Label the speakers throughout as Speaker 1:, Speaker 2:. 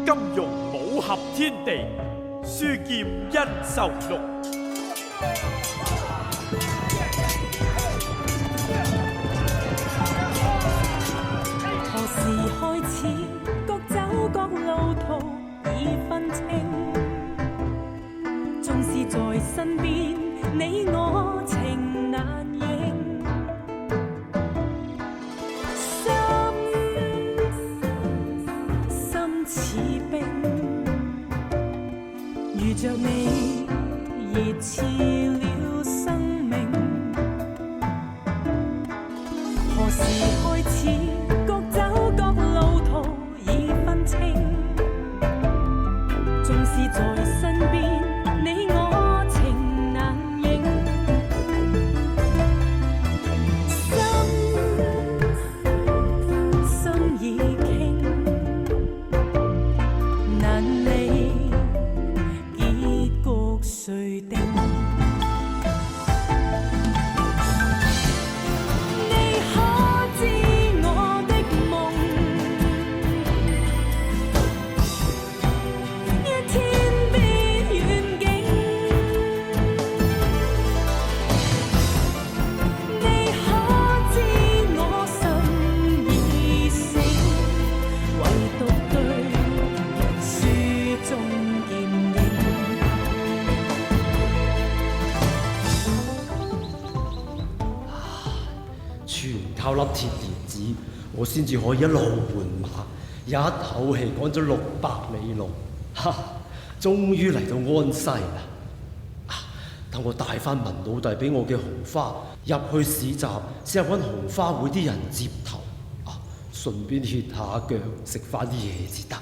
Speaker 1: 金庸武俠天地，書劍恩仇錄。
Speaker 2: 何時開始，各走各路途已分清，縱是在身邊，你我情難認。心似冰，遇着你熱似了生命。何時開始，各走各路途已分清，縱是在身邊，你我情難認。心已傾，難離，結局誰定？
Speaker 3: 靠粒鐵蓮子，我先至可以一路換馬，一口氣趕咗600里路，終於嚟到安西啦！等我帶翻文老弟俾我嘅紅花入去市集，先揾紅花會啲人接頭，順便歇下腳，食翻啲嘢至得。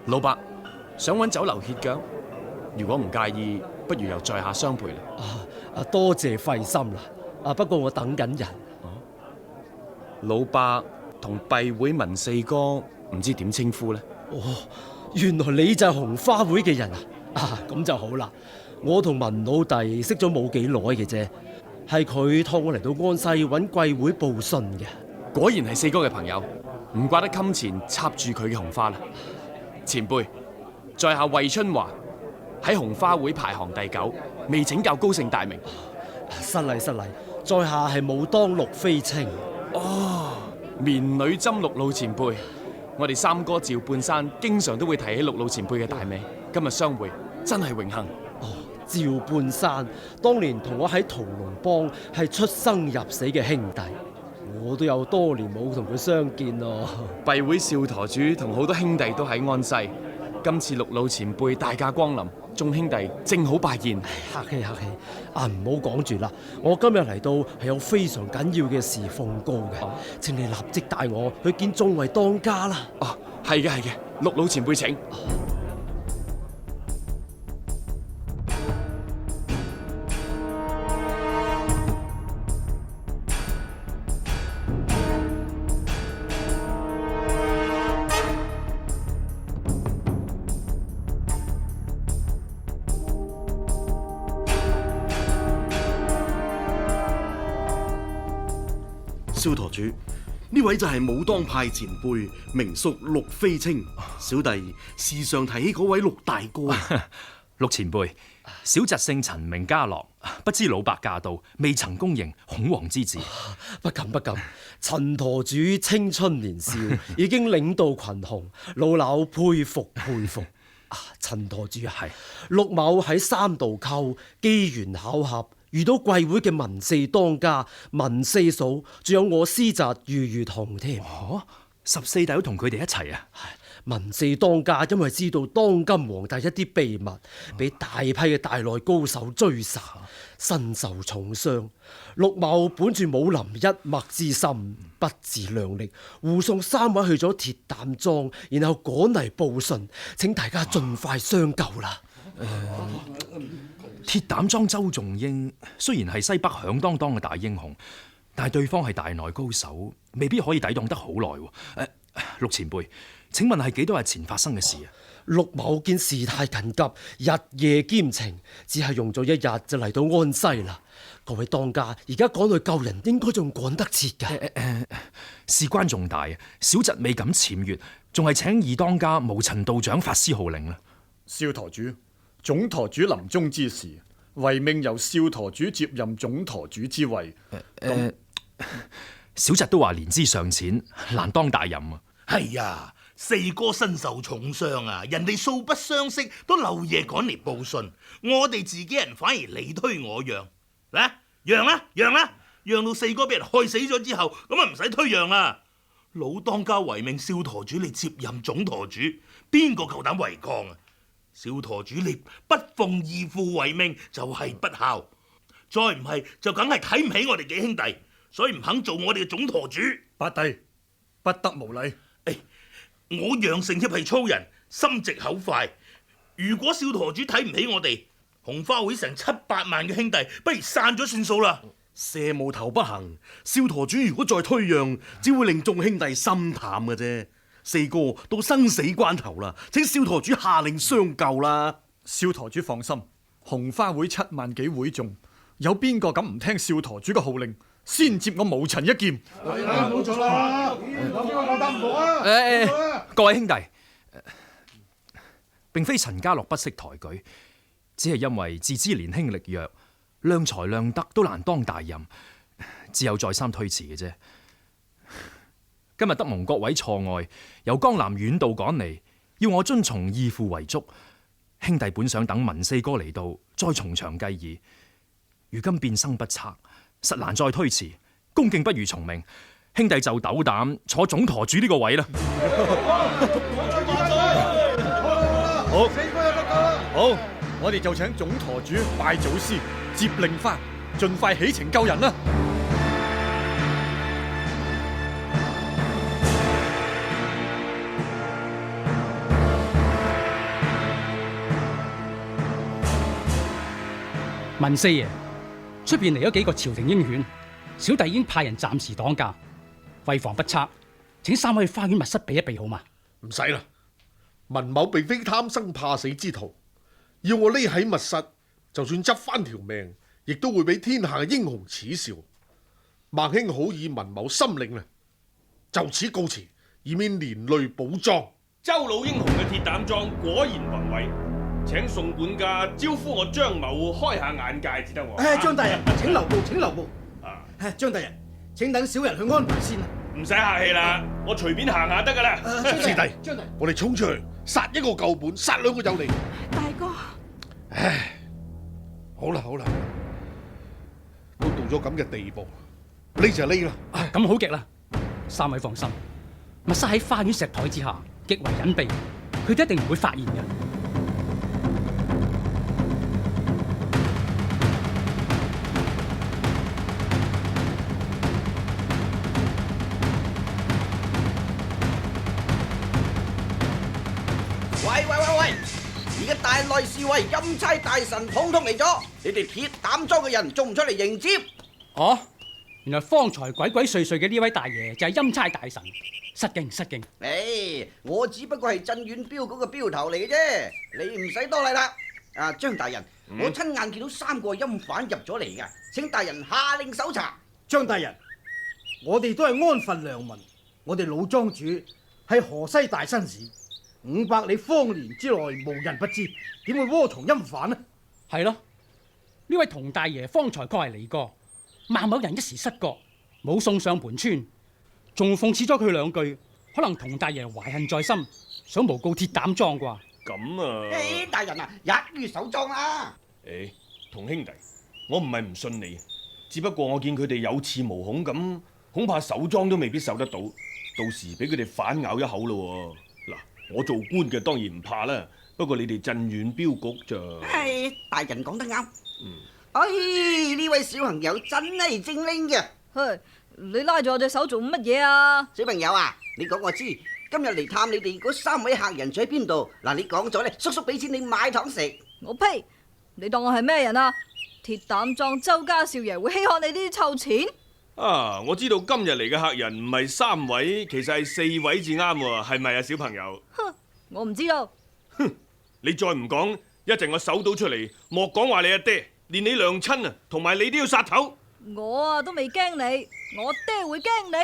Speaker 4: 老伯，想揾酒樓歇腳，如果唔介意，不如又在下相陪啦。
Speaker 3: 多謝費心啦。不過我等緊人。
Speaker 4: 老伯同閉會文四哥唔知點稱呼呢？
Speaker 3: 原來你就係紅花會嘅人啊！咁就好啦。我同文老弟識咗冇幾耐嘅啫，係佢託我嚟到安西揾貴會報信嘅。
Speaker 4: 果然係四哥嘅朋友，唔怪得襟前插住佢嘅紅花啦。前輩，在下衛春華喺紅花會排行第9，未請教高姓大名。
Speaker 3: 失禮，在下係武當陸飛清。
Speaker 4: 棉女針陸老前輩，我哋三哥趙半山經常都會提起陸老前輩嘅大名，今日相會真係榮幸。
Speaker 3: 趙半山當年同我喺屠龍幫係出生入死嘅兄弟，我都有多年冇同佢相見咯。
Speaker 4: 閉會少舵主同好多兄弟都喺安西，今次陸老前輩大駕光臨，眾兄弟正好拜見。
Speaker 3: 客氣，唔好講住啦。我今日嚟到係有非常緊要嘅事奉告嘅，請你立即帶我去見眾位當家啦。
Speaker 4: 係嘅，陸老前輩請。
Speaker 5: 蕭舵主，呢位就係武當派前輩，名宿陸飛清。小弟時常提起嗰位陸大哥。
Speaker 6: 陸前輩，小侄姓陳，名家樂，不知老伯駕到，未曾恭迎，孔王之旨。
Speaker 3: 不敢。陳舵主青春年少，已經領導群雄，老朽佩服。陳舵主係陸某喺三道溝機緣巧合，遇到貴會嘅文四當家、文四嫂，仲有我師侄余同添。
Speaker 6: 14弟都同佢哋一齊啊！
Speaker 3: 文四當家因為知道當今皇帝一啲秘密，俾大批嘅大內高手追殺，身受重傷。陸某本住武林一脈之心，不自量力，護送3位去咗鐵膽莊，然後趕嚟報信，請大家盡快相救啦。
Speaker 6: 鐵膽莊周仲英雖然係西北響當當嘅大英雄，但係對方係大內高手，未必可以抵擋得好耐。陸前輩，請問係幾多日前發生嘅事啊？
Speaker 3: 陸某見事態緊急，日夜兼程，只係用咗一日就嚟到安西啦。各位當家，而家趕去救人，應該仲趕得切㗎。
Speaker 6: 事關重大，小侄未敢僭越，仲係請二當家無塵道長發施號令啦。
Speaker 1: 蕭陀主，總陀主臨終之時，遺命由少陀主接任總陀主之位。
Speaker 6: 小侄都話年資尚淺，難當大任啊。
Speaker 7: 係呀，四哥身受重傷啊，人哋素不相識都漏夜趕嚟報信，我哋自己人反而你推我讓，嚟讓啦，讓到四哥俾人害死咗之後，咁啊唔使推讓啦。老當家遺命少陀主你接任總陀主，邊個夠膽違抗啊？少陀主你不奉義父遺命就係不孝，再唔係就梗係睇唔起我哋幾兄弟，所以唔肯做我哋嘅總陀主。
Speaker 1: 八弟，不得無禮。
Speaker 7: 我楊承協係粗人，心直口快。如果少陀主睇唔起我哋，紅花會成700萬嘅兄弟，不如散咗算數啦。
Speaker 5: 蛇無頭不行，少陀主如果再推讓，只會令眾兄弟心淡嘅啫。四哥到生死關頭啦，請少陀主下令相救啦。
Speaker 1: 少陀主放心，紅花會7萬幾會眾，有邊個敢唔聽少陀主嘅號令，先接我無塵一劍？
Speaker 8: 冇錯啦，有邊個夠膽唔好啊？
Speaker 6: 各位兄弟，並非陳家樂不識抬舉，只係因為自知年輕力弱，量才量德都難當大任，只有再三推辭嘅啫。今日得蒙各位錯愛，由江南遠道趕嚟，要我遵從義父遺囑。兄弟本想等文四哥嚟到，再從長計議。如今變生不測，實難再推辭。恭敬不如從命，兄弟就斗膽坐總陀主呢個位啦。
Speaker 1: 好，我哋就請總陀主拜祖師，接令花，盡快起程救人啦。
Speaker 9: 文四爺，出邊嚟咗幾個朝廷鷹犬，小弟已經派人暫時擋駕，為防不測，請三位去花園密室避一避好嘛？
Speaker 8: 唔使啦，文某並非貪生怕死之徒，要我匿喺密室，就算執翻條命，亦都會俾天下嘅英雄恥笑。孟兄好以文某心領啦，就此告辭，以免連累寶莊。
Speaker 10: 周老英雄嘅鐵膽莊果然宏偉，請宋管家招呼我張某開下眼界至得喎。
Speaker 11: 張大人，請留步，請留步。張大人，請等小人去安排先啦。
Speaker 10: 唔使客氣啦，我隨便行下得噶啦。
Speaker 8: 師弟，
Speaker 11: 張大人，
Speaker 8: 我哋衝出去，殺一個舊本，殺兩個有利。
Speaker 2: 大哥，
Speaker 8: 唉，好啦，都到咗咁嘅地步，呢就呢啦。
Speaker 9: 咁好極啦，三位放心，密室喺花園石台之下，極為隱蔽，佢哋一定唔會發現嘅。
Speaker 12: 喂！而家大內侍衛欽差大臣統統嚟咗，你哋鐵膽莊嘅人仲唔出嚟迎接？
Speaker 9: 哦，原來方才鬼鬼祟祟嘅呢位大爺就係欽差大臣，失敬。
Speaker 12: 我只不過係鎮遠鏢局嘅鏢頭嚟嘅啫，你唔使多禮啦。張大人，我親眼見到3個陰犯入咗嚟嘅，請大人下令搜查。
Speaker 11: 張大人，我哋都係安分良民，我哋老莊主係河西大紳士。500里方圓之內無人不知，點會窩藏陰犯呢？
Speaker 9: 係咯，呢位童大爺方才確係嚟過，孟某人一時失覺，冇送上盤村，仲諷刺咗佢2句，可能童大爺懷恨在心，想誣告鐵膽莊啩？
Speaker 10: 咁啊！
Speaker 12: 大人啊，一於守莊啦！
Speaker 10: 童兄弟，我唔係唔信你，只不過我見佢哋有恃無恐咁，恐怕守莊都未必守得到，到時俾佢哋反咬一口咯。我做官嘅當然唔怕啦，不過你哋鎮遠鏢局咋？
Speaker 12: 大人講得啱。呢位小朋友真係精靈嘅。
Speaker 2: 嘿，你拉住我隻手做乜嘢啊？
Speaker 12: 小朋友啊，你講我知，今日嚟探你哋嗰3位客人住喺邊度？嗱，你講咗咧，叔叔俾錢你買糖食。
Speaker 2: 我呸！你當我係咩人啊？鐵膽莊周家少爺會稀罕你呢啲臭錢？
Speaker 10: 我知道今日嚟嘅客人唔係3位，其實係4位至啱喎，係咪啊，小朋友？
Speaker 2: 哼，我唔知道。
Speaker 10: 你再唔講，一陣我搜到出嚟，莫講話你阿爹，連你娘親啊，同埋你都要殺頭。
Speaker 13: 我啊都未驚你，我爹會驚你？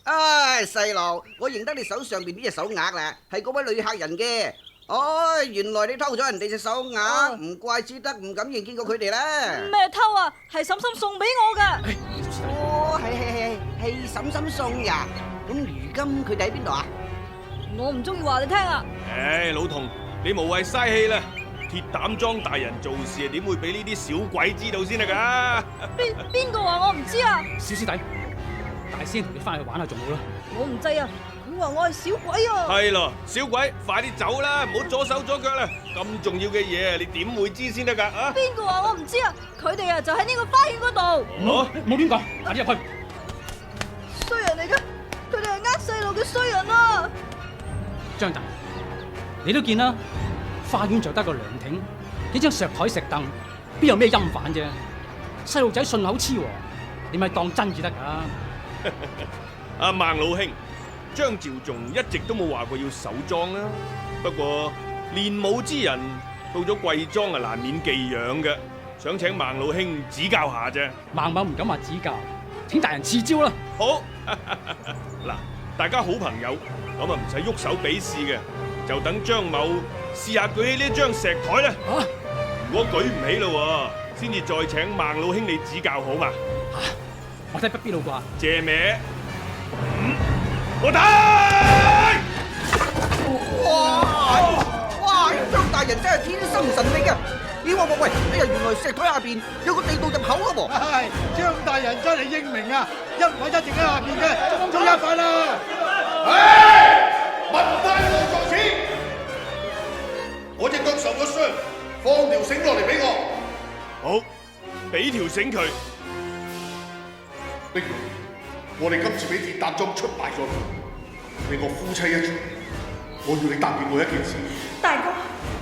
Speaker 12: 唉，細路，我認得你手上邊呢隻手鐲啦，係嗰位女客人嘅。哦，原來你偷咗人哋隻手鐲，唔怪之得唔敢認見過佢哋啦。
Speaker 13: 咩偷啊？係嬸嬸送俾我噶。
Speaker 12: 哦，係嬸嬸送呀。咁如今佢哋喺邊度啊？
Speaker 13: 我唔中意話你聽啊。
Speaker 10: 唉，老童，你無謂嘥氣啦。鐵膽莊大人做事點會俾呢啲小鬼知道先得㗎？
Speaker 13: 邊個話我唔知啊？
Speaker 9: 小師弟，大仙同你翻去玩下仲好啦。
Speaker 13: 我唔制啊！佢話我係小鬼啊！
Speaker 10: 係咯，小鬼，快啲走啦，唔好左手左腳啦！咁重要嘅嘢，你點會知先得㗎？啊！
Speaker 13: 邊個話我唔知啊？佢哋啊就喺呢個花園嗰度。
Speaker 9: 冇亂講，快啲入去！
Speaker 13: 衰人嚟㗎，佢哋係呃細路嘅衰人啊！
Speaker 9: 張大，你都見啦，花園就得個涼亭，幾張石台石凳，邊有咩陰反啫？細路仔順口雌黃，你咪當真至得㗎。
Speaker 10: 阿孟老兄，張召仲一直都冇話過要守莊啦。不過練武之人到咗貴莊啊，難免忌養嘅，想請孟老兄指教下啫。
Speaker 9: 孟某唔敢話指教，請大人賜招啦。
Speaker 10: 好，嗱，大家好朋友，咁啊唔使喐手比試嘅，就等張某試下舉起呢張石台啦。如果舉唔起咯，先至再請孟老兄你指教好嘛？
Speaker 9: 我睇不必啦啩。
Speaker 10: 借名，我睇。
Speaker 12: 哇！張大人真係天生神力啊！咦喂，哎呀，原來石台下邊有個地道入口噶噃。
Speaker 11: 係張大人真係英明啊！一位一直喺下邊嘅，中一份啦。
Speaker 8: 文太郎在此，我隻腳受咗傷，放條繩落嚟俾我。
Speaker 10: 好，俾條繩佢。
Speaker 8: 碧龍，我哋今次俾鐵膽莊出賣咗你，你我夫妻一場，我要你答應我一件事。
Speaker 14: 大哥，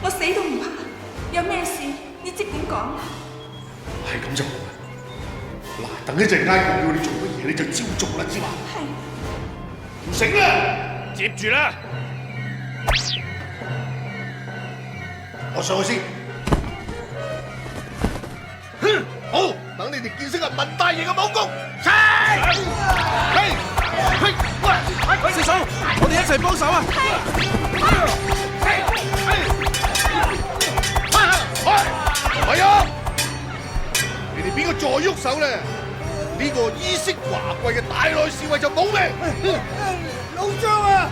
Speaker 14: 我死都唔怕，有咩事你即管講。
Speaker 8: 係咁就好啦。嗱，等一陣間我要你做乜嘢，你就照做啦，知嘛？
Speaker 14: 係。
Speaker 8: 條繩啦，
Speaker 10: 接住啦。
Speaker 8: 我上去先。哼，好，等你哋見識下文大爺嘅武功。
Speaker 1: 四嫂，我哋一齊幫手啊！
Speaker 8: 係啊！你哋邊個再喐手咧？呢個衣飾華貴嘅大內侍衛就冇命！
Speaker 11: 老張啊，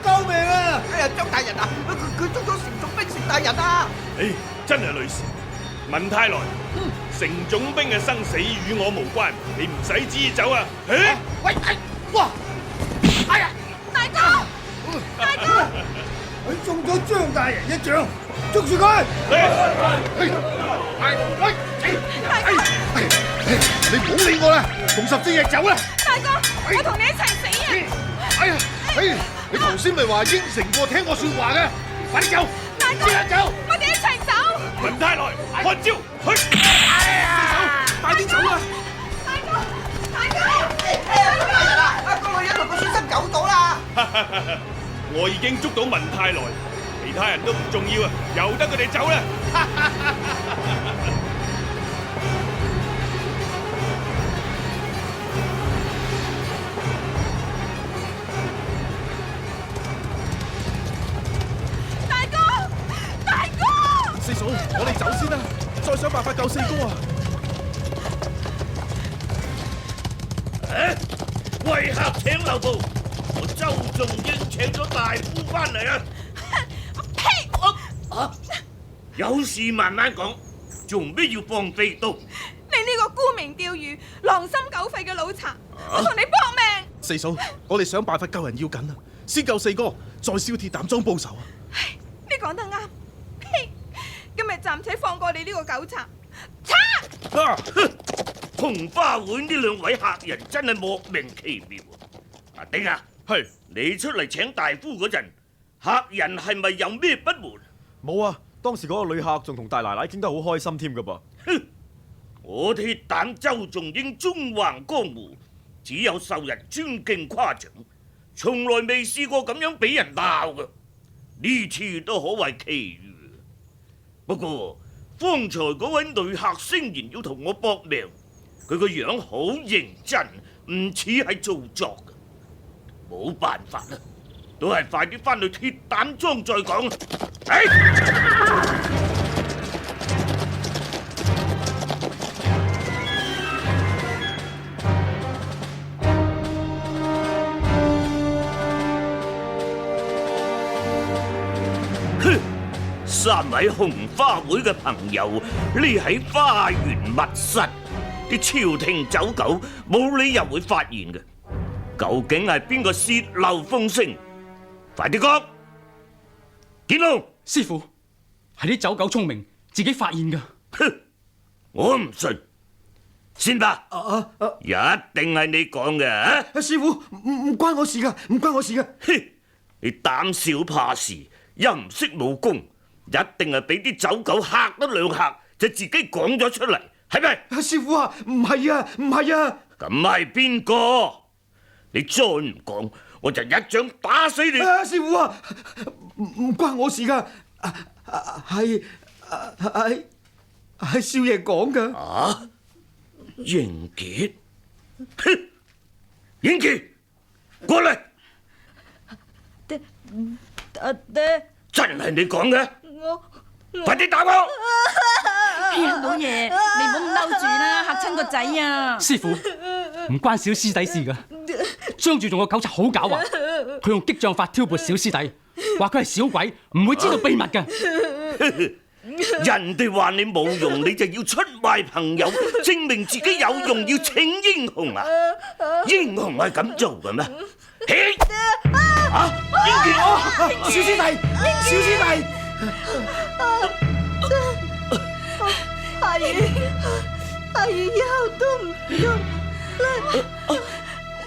Speaker 11: 救命啊！
Speaker 12: 哎呀，張大人啊，佢捉咗城總兵成大人啊！
Speaker 10: 唉，真係累事。文太來，城總兵嘅生死與我無關，你唔使支走啊！
Speaker 11: 喂，哇！哎呀，
Speaker 14: 大哥，大哥，
Speaker 11: 佢中咗張大人一掌，捉住佢！
Speaker 8: 你唔好理我啦，同十隻翼走啦！
Speaker 14: 大哥，我同你一齊死啊！
Speaker 8: 哎呀，你頭先咪話應承過聽我說話嘅，快啲走！
Speaker 14: 大哥，
Speaker 8: 即刻走！
Speaker 14: 我哋一齊走！
Speaker 10: 文太來，看招，去！
Speaker 1: 快啲走啊！
Speaker 14: 大哥，大哥，
Speaker 12: 大人啊，個女人同個孫生走到啦！
Speaker 10: 我已經捉到文太來，其他人都唔重要啊，由得佢哋走啦！
Speaker 14: 大哥，大哥！
Speaker 1: 四嫂，我哋走先啦，再想辦法救四哥啊！
Speaker 7: 為客請留步，我周仲英請咗大夫翻嚟啊！
Speaker 14: 呸！
Speaker 7: 有事慢慢講，做咩要放飛刀？
Speaker 14: 你呢個沽名釣譽、狼心狗肺嘅老賊，我同你搏命！
Speaker 1: 四嫂，我哋想辦法救人要緊啊，先救四哥，再燒鐵膽莊報仇啊！
Speaker 14: 你講得啱，呸！今日暫且放過你呢個狗賊，賊！
Speaker 7: 紅花會呢兩位客人真係莫名其妙啊！阿丁啊，
Speaker 10: 係
Speaker 7: 你出嚟請大夫嗰陣，客人係咪有咩不滿？
Speaker 1: 冇啊，當時嗰個女客仲同大奶奶傾得好開心添噶噃。
Speaker 7: 哼！我鐵膽周仲英縱橫江湖，只有受人尊敬誇獎，從來未試過咁樣俾人鬧噶。呢次都可謂奇遇。不過方才嗰位女客聲言要同我搏命，佢個樣好認真，唔似係做作嘅。冇辦法啦，都係快啲翻去鐵膽莊再講。3位紅花會嘅朋友匿喺花園密室，啲朝廷走狗冇理由會發現嘅。究竟係邊個泄漏風聲？快啲講！見龍
Speaker 9: 師傅，係啲走狗聰明，自己發現㗎。
Speaker 7: 哼，我唔信。先吧，一定係你講嘅啊！
Speaker 11: 師傅，唔關我事㗎，唔關我事㗎。
Speaker 7: 哼，你膽小怕事，又唔識武功，一定係俾啲走狗嚇得兩嚇，就自己講咗出嚟，係咪？
Speaker 11: 師傅啊，唔係啊，唔係啊。
Speaker 7: 咁係邊個？你再唔講，我就一掌打死你！
Speaker 11: 師傅啊，唔關我事㗎，係少爺講㗎。
Speaker 7: 啊，英傑，哼，英傑，過嚟！
Speaker 13: 爹，
Speaker 7: 真係你講嘅？
Speaker 13: 我
Speaker 7: 快啲打我！
Speaker 14: 哎呀，老爺，你唔好咁嬲住啦，嚇親個仔啊！
Speaker 9: 師傅，唔關小師弟事㗎。張住仲個狗賊好狡猾，佢用激將法挑撥小師弟，話佢係小鬼，唔會知道秘密㗎。
Speaker 7: 人哋話你冇用，你就要出賣朋友，證明自己有用，要請英雄啊！英雄係咁做嘅咩？啊！英傑，
Speaker 11: 小師弟，小師弟，
Speaker 13: 阿姨以後都唔用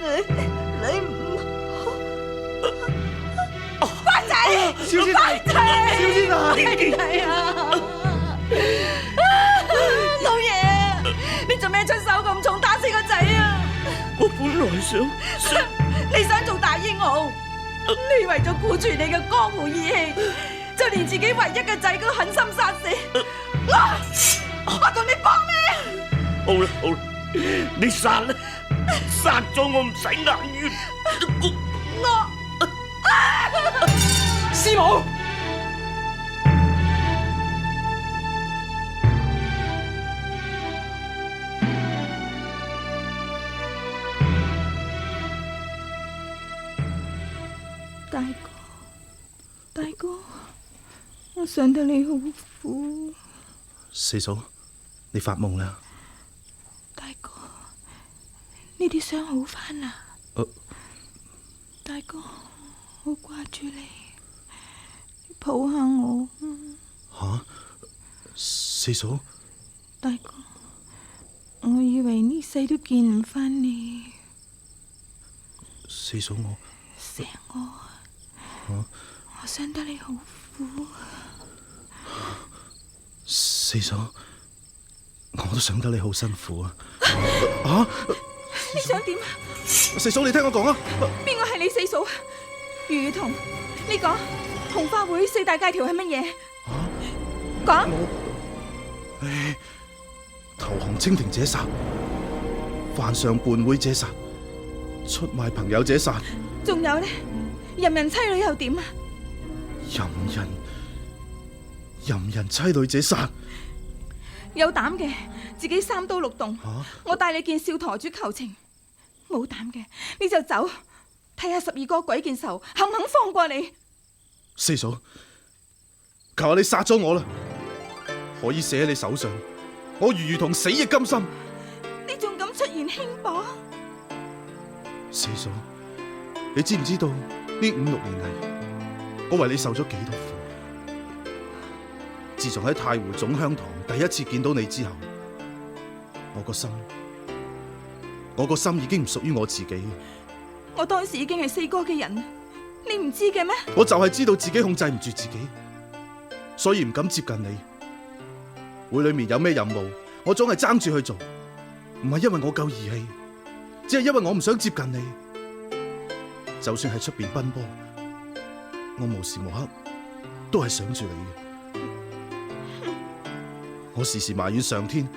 Speaker 13: 你唔好。
Speaker 14: 乖仔，
Speaker 11: 小師弟，小師弟，
Speaker 14: 係啊！老爺，你做咩出手咁重打死個仔啊？
Speaker 7: 我本來
Speaker 14: 你想做大英雄，你為咗顧住你嘅江湖義氣，就連自己唯一嘅仔都狠心殺死。我同你搏命！
Speaker 7: 好啦好啦，你殺啦，殺咗我唔使眼冤。
Speaker 9: 師母，
Speaker 13: 大哥，我想得你好苦。
Speaker 15: 四嫂，你發夢啦？
Speaker 13: 大哥，呢啲傷好返啦。大哥，好掛住你，抱下我。
Speaker 15: 吓，四嫂。
Speaker 13: 大哥，我以為呢世都見唔返你。
Speaker 15: 四嫂，我
Speaker 13: 錫我，我想得你好苦。
Speaker 15: 四嫂，我都想得你好辛苦啊！啊！
Speaker 14: 你想點啊？
Speaker 15: 四嫂，你聽我講啊！
Speaker 14: 邊個係你四嫂啊？余雨桐，呢個紅花會4大戒條係乜嘢？講。
Speaker 15: 投降清廷者殺，犯上叛會者殺，出賣朋友者殺。
Speaker 14: 仲有呢？淫人妻女又點啊？
Speaker 15: 淫人妻女者殺。
Speaker 14: 有膽嘅自己3刀6洞，我帶你見少陀主求情；冇膽嘅你就走，睇下12個鬼見愁肯唔肯放過你。
Speaker 15: 四嫂，求下你殺咗我啦，可以死喺你手上，我如同死亦甘心。
Speaker 14: 你仲敢出言輕薄？
Speaker 15: 四嫂，你知唔知道呢5、6年嚟，我為你受咗幾多苦？自從喺太湖總香堂第一次見到你之後，我個心已經唔屬於我自己。
Speaker 14: 我當時已經係4哥嘅人，你唔知嘅咩？
Speaker 15: 我就係知道自己控制唔住自己，所以唔敢接近你。會裏面有咩任務，我總係爭住去做，唔係因為我夠義氣，只係因為我唔想接近你。就算喺出邊奔波，我無時無刻都係想住你嘅。我時時埋怨上天，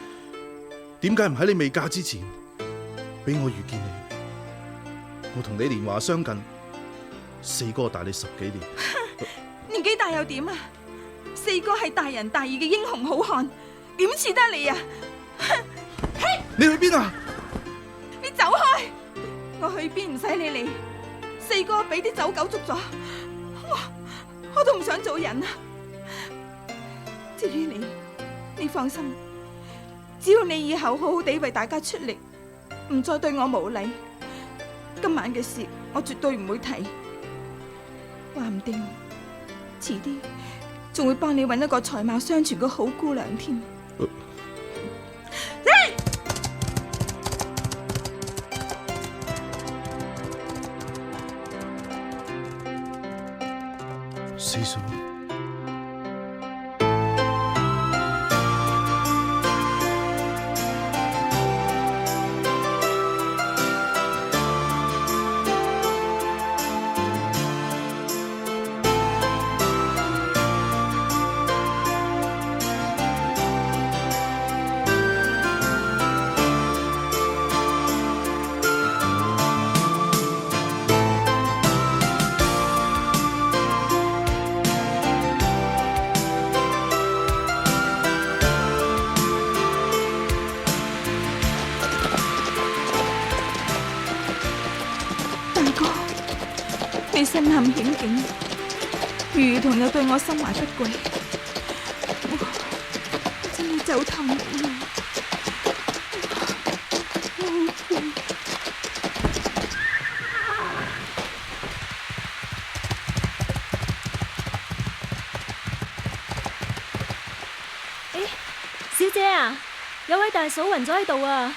Speaker 15: 點解唔喺你未嫁之前俾我遇見你？我同你年華相近，四哥大你10幾年，
Speaker 14: 年紀大又點啊？四哥係大仁大義嘅英雄好漢，點似得你啊？
Speaker 15: 你去邊啊？
Speaker 14: 你走開！我去邊唔使理你。四哥俾啲走狗捉咗，我都唔想做人啊！至於你，你放心，只要你以後好好地為大家出力，唔再對我無禮，今晚嘅事我絕對唔會提。話唔定遲啲仲會幫你揾一個才貌雙全嘅好姑娘添。
Speaker 15: 四嫂，
Speaker 14: 你身陷險境，如同又對我心懷不軌，我真係走投無路，我好攰。
Speaker 16: 小姐啊，有位大嫂暈咗喺度啊！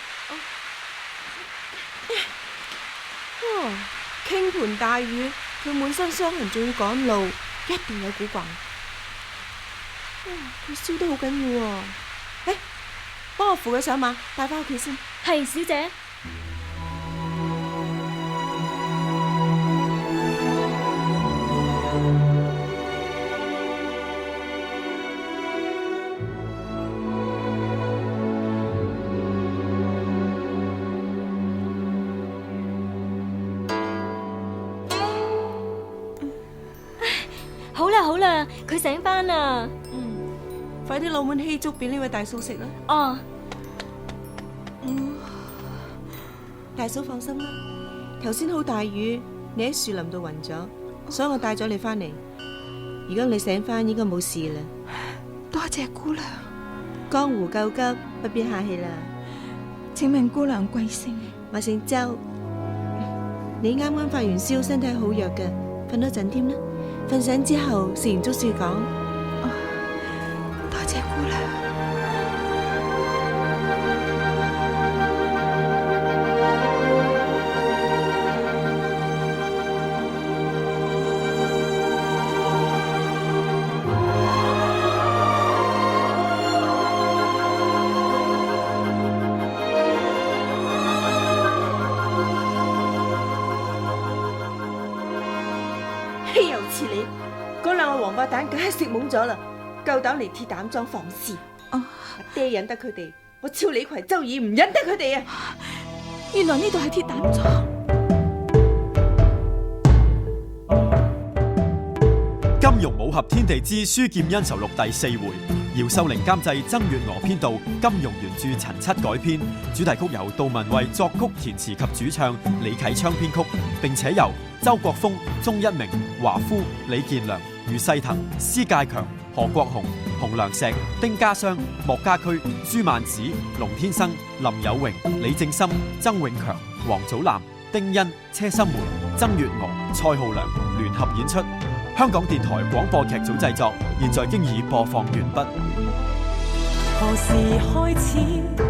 Speaker 17: 傾盆大雨，佢滿身傷痕，仲要趕路，一定有古怪。佢燒得好緊要喎！幫我扶佢上馬，帶返屋企先。
Speaker 16: 係，小姐。好啦，佢醒返啦。
Speaker 17: 快啲攞碗稀粥俾呢位大嫂食啦。
Speaker 16: 哦。
Speaker 17: 大嫂放心啦，頭先好大雨，你喺樹林度暈咗，所以我帶咗你返嚟。而家你醒返，應該冇事啦。
Speaker 14: 多謝姑娘。
Speaker 17: 江湖救急，不必客氣啦。
Speaker 14: 請問姑娘貴姓？
Speaker 17: 我姓周。你啱啱發完燒，身體好弱嘅，瞓多陣添啦。瞓醒之後食完粥先講。
Speaker 14: 多謝姑娘。
Speaker 17: 豈有此理！嗰兩個王八蛋梗係食懵咗啦，夠膽嚟鐵膽莊放肆！阿爹忍得佢哋，我超李逵、周耳唔忍得佢哋啊！
Speaker 14: 原來呢度係鐵膽莊。
Speaker 18: 金庸武俠天地之書劍恩仇錄第4回，姚秀玲監製，曾月娥編導，金庸原著陳七改編，主題曲由杜文慧作曲填詞及主唱，李啟昌編曲，並且由周國峰、鐘一鳴、華夫、李健良、余世騰、施介強、何國雄、洪良石、丁家湘、莫家駒、朱曼子、龍天生、林有榮、李正森、曾永強、王祖藍、丁欣、車心梅、曾月娥、蔡浩良聯合演出。香港電台廣播劇組製作，現在經已播放完畢。
Speaker 2: 何時開始？